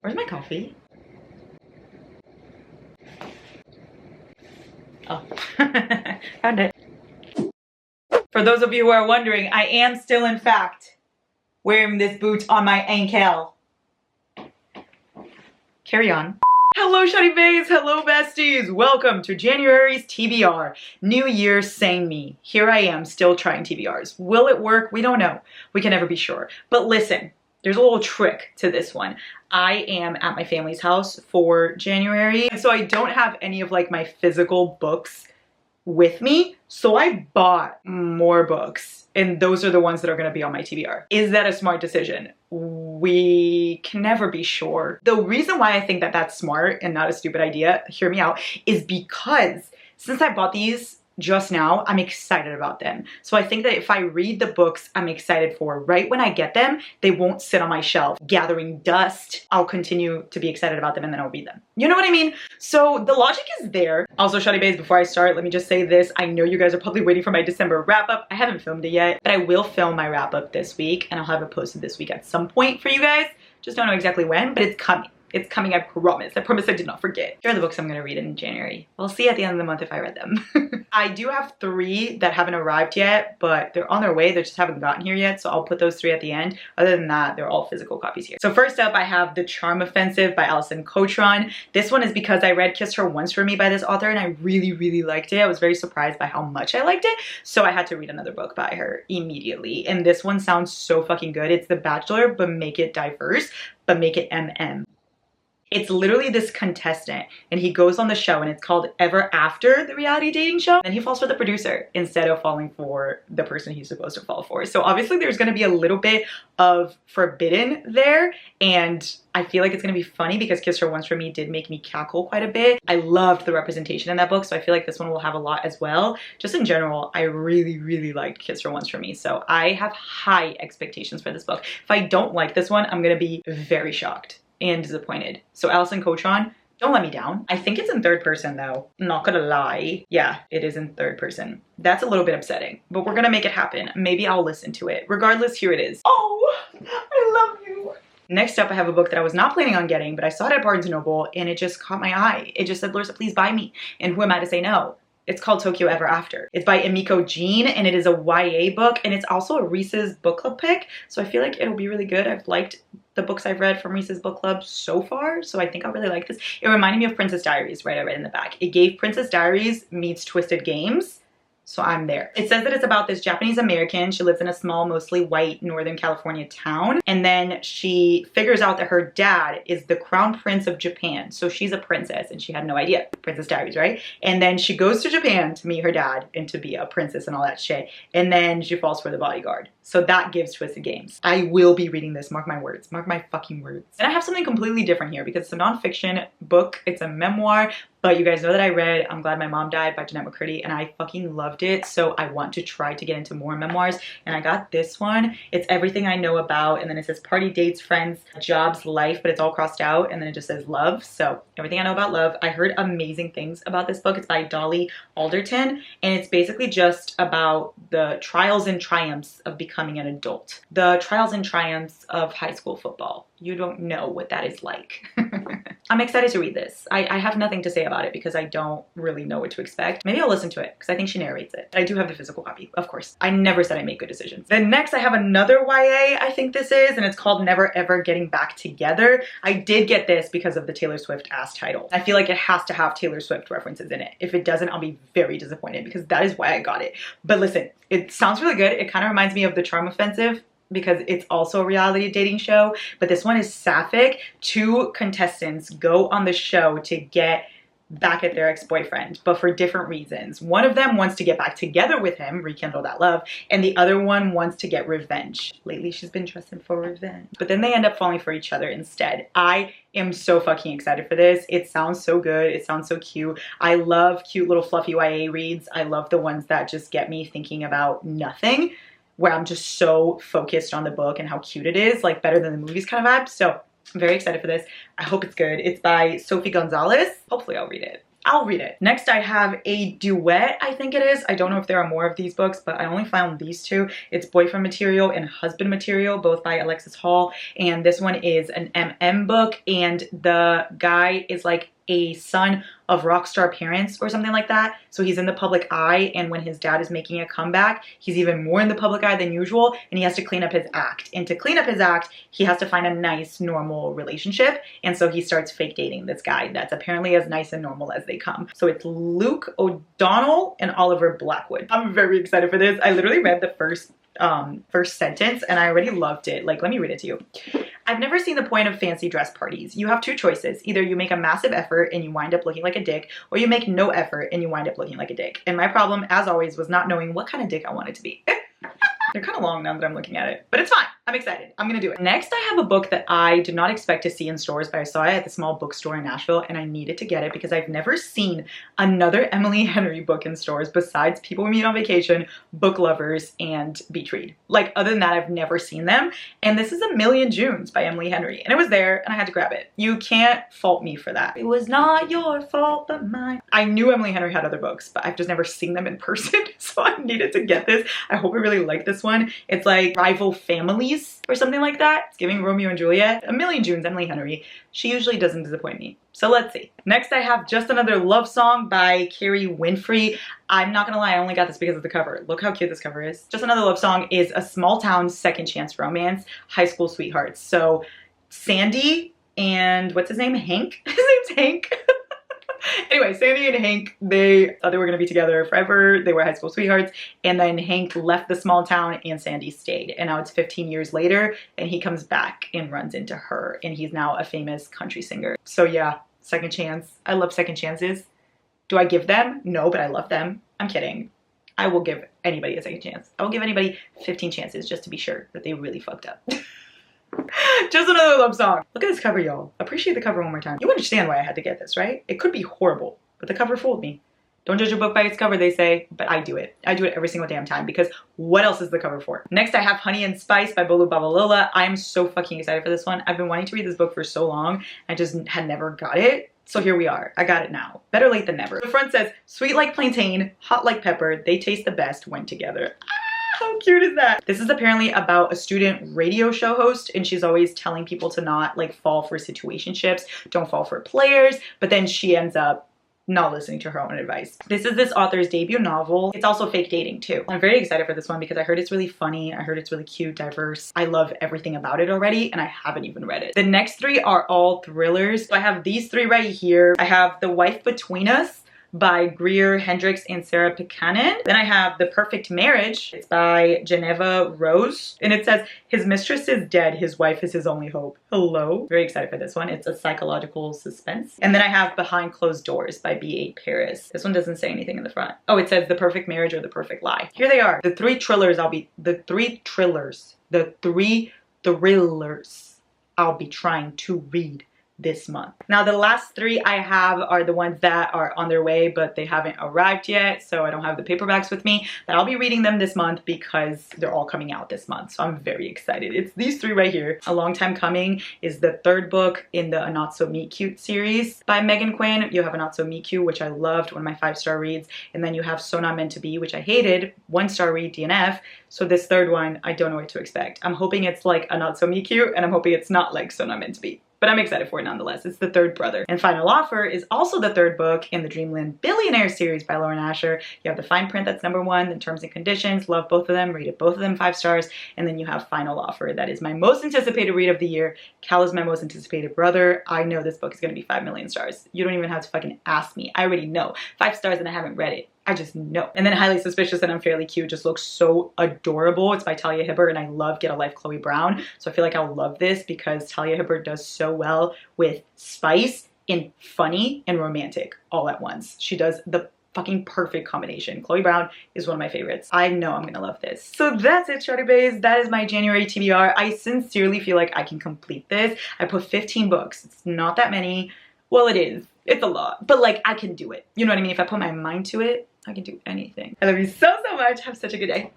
Where's my coffee? Oh, found it. For those of you who are wondering, I am still in fact wearing this boot on my ankle. Carry on. Hello Shawty Baes, hello besties. Welcome to January's TBR. New Year, same me. Here I am still trying TBRs. Will it work? We don't know. We can never be sure. But listen, there's a little trick to this one. I am at my family's house for January, so I don't have any of like my physical books with me. So I bought more books, and those are the ones that are gonna be on my TBR. Is that a smart decision? We can never be sure. The reason why I think that that's smart and not a stupid idea, hear me out, is because since I bought these just now, I'm excited about them. So I think that if I read the books I'm excited for, right when I get them, they won't sit on my shelf gathering dust. I'll continue to be excited about them and then I'll read them. You know what I mean? So the logic is there. Also, Shawty Baes, before I start, let me just say this. I know you guys are probably waiting for my December wrap up. I haven't filmed it yet, but I will film my wrap up this week and I'll have it posted this week at some point for you guys. Just don't know exactly when, but it's coming. It's coming, I promise. I promise I did not forget. Here are the books I'm gonna read in January. We'll see at the end of the month if I read them. I do have 3 that haven't arrived yet, but they're on their way. They just haven't gotten here yet, so I'll put those 3 at the end. Other than that, they're all physical copies here. So first up, I have The Charm Offensive by Allison Cochran. This one is because I read Kiss Her Once for Me by this author, and I really, really liked it. I was very surprised by how much I liked it, so I had to read another book by her immediately. And this one sounds so fucking good. It's The Bachelor, but make it diverse, but make it MM. It's literally this contestant and he goes on the show and it's called Ever After, the reality dating show. And he falls for the producer instead of falling for the person he's supposed to fall for. So obviously there's going to be a little bit of forbidden there. And I feel like it's going to be funny because Kiss Her Once for Me did make me cackle quite a bit. I loved the representation in that book. So I feel like this one will have a lot as well. Just in general, I really, really liked Kiss Her Once for Me. So I have high expectations for this book. If I don't like this one, I'm going to be very shocked and disappointed. So Allison Cochran, don't let me down. I think it's in 3rd person though. I'm not gonna lie. Yeah, it is in 3rd person. That's a little bit upsetting, but we're gonna make it happen. Maybe I'll listen to it. Regardless, here it is. Oh, I love you. Next up, I have a book that I was not planning on getting, but I saw it at Barnes & Noble and it just caught my eye. It just said, Larissa, please buy me. And who am I to say no? It's called Tokyo Ever After. It's by Emiko Jean and it is a YA book and it's also a Reese's book club pick. So I feel like it'll be really good. I've liked the books I've read from Reese's book club so far, so I think I'll really like this. It reminded me of Princess Diaries, right? I read in the back. It gave Princess Diaries meets Twisted Games. So I'm there. It says that it's about this Japanese American. She lives in a small, mostly white Northern California town. And then she figures out that her dad is the crown prince of Japan. So she's a princess and she had no idea. Princess Diaries, right? And then she goes to Japan to meet her dad and to be a princess and all that shit. And then she falls for the bodyguard. So that gives Twisted Games. I will be reading this, mark my words, mark my fucking words. And I have something completely different here because it's a nonfiction book. It's a memoir. But you guys know that I read I'm Glad My Mom Died by Jeanette McCurdy and I fucking loved it. So I want to try to get into more memoirs. And I got this one. It's Everything I Know About. And then it says party, dates, friends, jobs, life, but it's all crossed out. And then it just says love. So Everything I Know About Love. I heard amazing things about this book. It's by Dolly Alderton. And it's basically just about the trials and triumphs of becoming an adult. The trials and triumphs of high school football. You don't know what that is like. I'm excited to read this. I have nothing to say about it because I don't really know what to expect. Maybe I'll listen to it because I think she narrates it. I do have the physical copy, of course. I never said I make good decisions. Then next I have another YA, I think this is, and it's called Never Ever Getting Back Together. I did get this because of the Taylor Swift ass title. I feel like it has to have Taylor Swift references in it. If it doesn't, I'll be very disappointed because that is why I got it. But listen, it sounds really good. It kind of reminds me of The Charm Offensive, because it's also a reality dating show, but this one is sapphic. 2 contestants go on the show to get back at their ex-boyfriend, but for different reasons. One of them wants to get back together with him, rekindle that love, and the other one wants to get revenge. Lately, she's been dressing for revenge. But then they end up falling for each other instead. I am so fucking excited for this. It sounds so good. It sounds so cute. I love cute little fluffy YA reads. I love the ones that just get me thinking about nothing, where I'm just so focused on the book and how cute it is, like better than the movies kind of vibe. So I'm very excited for this. I hope it's good. It's by Sophie Gonzalez. Hopefully I'll read it. I'll read it. Next, I have a duet, I think it is. I don't know if there are more of these books, but I only found these two. It's Boyfriend Material and Husband Material, both by Alexis Hall. And this one is an MM book, and the guy is like a son of rock star parents or something like that. So he's in the public eye, and when his dad is making a comeback, he's even more in the public eye than usual, and he has to clean up his act. And to clean up his act, he has to find a nice, normal relationship. And so he starts fake dating this guy that's apparently as nice and normal as they come. So it's Luke O'Donnell and Oliver Blackwood. I'm very excited for this. I literally read the first sentence and I already loved it. Like, let me read it to you. I've never seen the point of fancy dress parties. You have two choices. Either you make a massive effort and you wind up looking like a dick, or you make no effort and you wind up looking like a dick. And my problem, as always, was not knowing what kind of dick I wanted to be. They're kind of long now that I'm looking at it, but it's fine. I'm excited. I'm gonna do it. Next, I have a book that I did not expect to see in stores, but I saw it at the small bookstore in Nashville, and I needed to get it because I've never seen another Emily Henry book in stores besides People We Meet on Vacation, Book Lovers, and Beach Read. Like, other than that, I've never seen them. And this is A Million Junes by Emily Henry, and it was there, and I had to grab it. You can't fault me for that. It was not your fault, but mine. I knew Emily Henry had other books, but I've just never seen them in person, so I needed to get this. I hope I really like this one. It's like Rival Families or something like that. It's giving Romeo and Juliet. A Million Junes, Emily Henry. She usually doesn't disappoint me. So let's see. Next, I have Just Another Love Song by Carrie Winfrey. I'm not gonna lie, I only got this because of the cover. Look how cute this cover is. Just Another Love Song is a small town second chance romance, high school sweethearts. So Sandy and what's his name? Hank? His name's Hank. Anyway, Sandy and Hank, they thought they were going to be together forever. They were high school sweethearts. And then Hank left the small town and Sandy stayed. And now it's 15 years later and he comes back and runs into her. And he's now a famous country singer. So yeah, second chance. I love second chances. Do I give them? No, but I love them. I'm kidding. I will give anybody a second chance. I will give anybody 15 chances just to be sure that they really fucked up. Just Another Love Song. Look at this cover, y'all. Appreciate the cover one more time. You understand why I had to get this, right? It could be horrible, but the cover fooled me. Don't judge a book by its cover, they say, but I do it. I do it every single damn time because what else is the cover for? Next, I have Honey and Spice by Bolu Babalola. I'm so fucking excited for this one. I've been wanting to read this book for so long. I just had never got it. So here we are. I got it now. Better late than never. The front says, sweet like plantain, hot like pepper, they taste the best when together. How cute is that? This is apparently about a student radio show host, and she's always telling people to not like fall for situationships, don't fall for players, but then she ends up not listening to her own advice. This is this author's debut novel. It's also fake dating too. I'm very excited for this one because I heard it's really funny. I heard it's really cute, diverse. I love everything about it already, and I haven't even read it. The next three are all thrillers. So I have these three right here. I have The Wife Between Us by Greer Hendricks and Sarah Pikanen. Then I have The Perfect Marriage. It's by Geneva Rose. And it says, his mistress is dead, his wife is his only hope. Hello. Very excited for this one. It's a psychological suspense. And then I have Behind Closed Doors by B.A. Paris. This one doesn't say anything in the front. Oh, it says The Perfect Marriage or The Perfect Lie. Here they are. The three thrillers I'll be trying to read this month. Now the last three I have are the ones that are on their way, but they haven't arrived yet, so I don't have the paperbacks with me, but I'll be reading them this month because they're all coming out this month, so I'm very excited. It's these three right here. A Long Time Coming is the third book in the A Not So Meet Cute series by Megan Quinn. You have A Not So Meet Cute, which I loved, one of my 5-star reads, and then you have So Not Meant to Be, which I hated, 1-star read, DNF. So this third one, I don't know what to expect. I'm hoping it's like A Not So Meet Cute, and I'm hoping it's not like So Not Meant to Be. But I'm excited for it nonetheless. It's the third brother. And Final Offer is also the third book in the Dreamland Billionaire series by Lauren Asher. You have the fine print, that's number 1, the terms and conditions, love both of them, rated both of them 5 stars. And then you have Final Offer. That is my most anticipated read of the year. Cal is my most anticipated brother. I know this book is going to be 5 million stars. You don't even have to fucking ask me. I already know. 5 stars and I haven't read it. I just know. And then Highly Suspicious and I'm Fairly Cute just looks so adorable. It's by Talia Hibbert and I love Get a Life Chloe Brown. So I feel like I'll love this because Talia Hibbert does so well with spice and funny and romantic all at once. She does the fucking perfect combination. Chloe Brown is one of my favorites. I know I'm gonna love this. So that's it, Shorty Bays. That is my January TBR. I sincerely feel like I can complete this. I put 15 books. It's not that many. Well, it is. It's a lot. But like, I can do it. You know what I mean? If I put my mind to it, I can do anything. I love you so, so much. Have such a good day.